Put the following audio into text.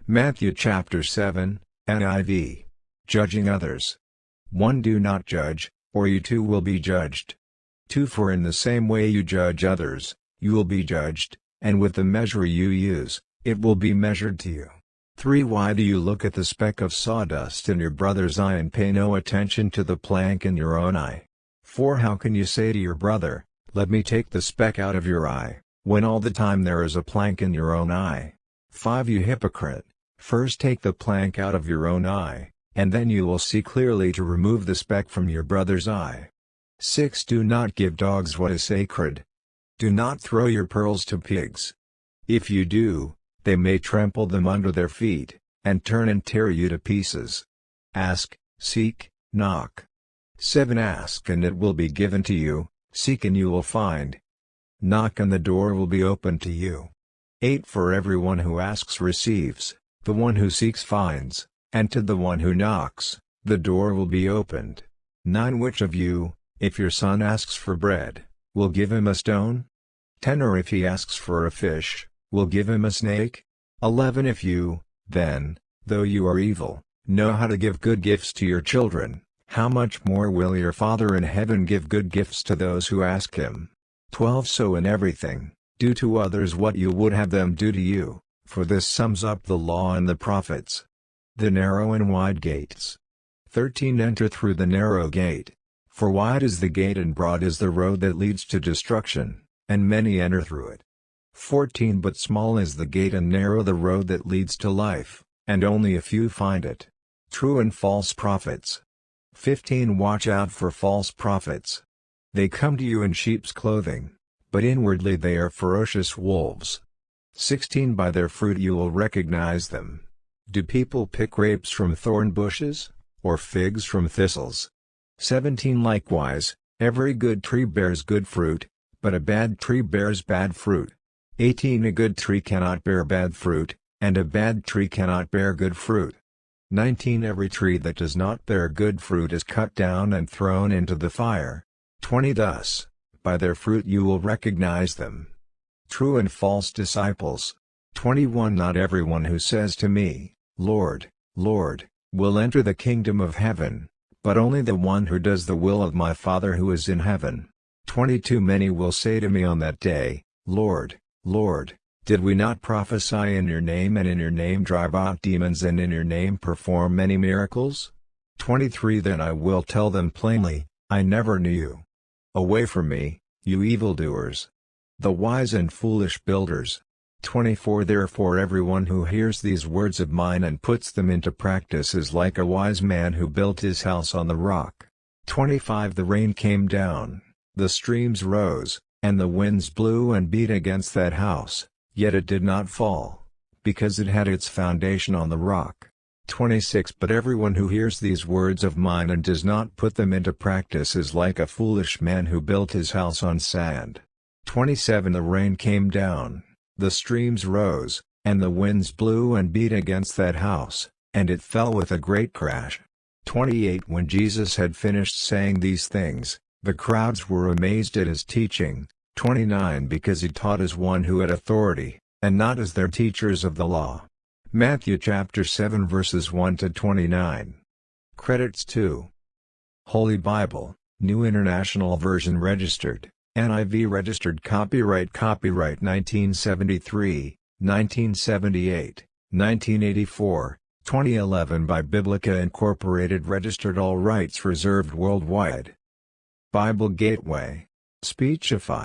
Matthew chapter 7, NIV. Judging others. 1. Do not judge, or you too will be judged. 2. For in the same way you judge others, you will be judged, and with the measure you use, it will be measured to you. 3. Why do you look at the speck of sawdust in your brother's eye and pay no attention to the plank in your own eye? 4. How can you say to your brother, "Let me take the speck out of your eye," when all the time there is a plank in your own eye? 5. You hypocrite, first take the plank out of your own eye, and then you will see clearly to remove the speck from your brother's eye. 6. Do not give dogs what is sacred. Do not throw your pearls to pigs. If you do, they may trample them under their feet, and turn and tear you to pieces. Ask, seek, knock. 7. Ask and it will be given to you, seek and you will find. Knock and the door will be opened to you. 8. For everyone who asks receives, the one who seeks finds, and to the one who knocks, the door will be opened. 9. Which of you, if your son asks for bread, will give him a stone? 10. Or if he asks for a fish, will give him a snake? 11. If you, then, though you are evil, know how to give good gifts to your children, how much more will your Father in heaven give good gifts to those who ask him? 12. So in everything, do to others what you would have them do to you, for this sums up the law and the prophets. The narrow and wide gates. 13. Enter through the narrow gate. For wide is the gate and broad is the road that leads to destruction, and many enter through it. 14. But small is the gate and narrow the road that leads to life, and only a few find it. True and false prophets. 15. Watch out for false prophets. They come to you in sheep's clothing, but inwardly they are ferocious wolves. 16. By their fruit you will recognize them. Do people pick grapes from thorn bushes, or figs from thistles? 17. Likewise, every good tree bears good fruit, but a bad tree bears bad fruit. 18. A good tree cannot bear bad fruit, and a bad tree cannot bear good fruit. 19. Every tree that does not bear good fruit is cut down and thrown into the fire. 20. Thus, by their fruit you will recognize them. True and false disciples. 21. Not everyone who says to me, "Lord, Lord," will enter the kingdom of heaven, but only the one who does the will of my Father who is in heaven. 22. Many will say to me on that day, "Lord, Lord, did we not prophesy in your name and in your name drive out demons and in your name perform many miracles?" 23. Then I will tell them plainly, "I never knew you. Away from me, you evildoers." The wise and foolish builders. 24. Therefore everyone who hears these words of mine and puts them into practice is like a wise man who built his house on the rock. 25. The rain came down, the streams rose, and the winds blew and beat against that house, yet it did not fall, because it had its foundation on the rock. 26. But everyone who hears these words of mine and does not put them into practice is like a foolish man who built his house on sand. 27. The rain came down, the streams rose, and the winds blew and beat against that house, and it fell with a great crash. 28. When Jesus had finished saying these things, the crowds were amazed at his teaching. 29. Because he taught as one who had authority, and not as their teachers of the law. Matthew chapter 7 verses 1 to 29. Credits to Holy Bible, New International Version registered, NIV registered copyright 1973, 1978, 1984, 2011 by Biblica Incorporated registered all rights reserved worldwide. Bible Gateway. Speechify.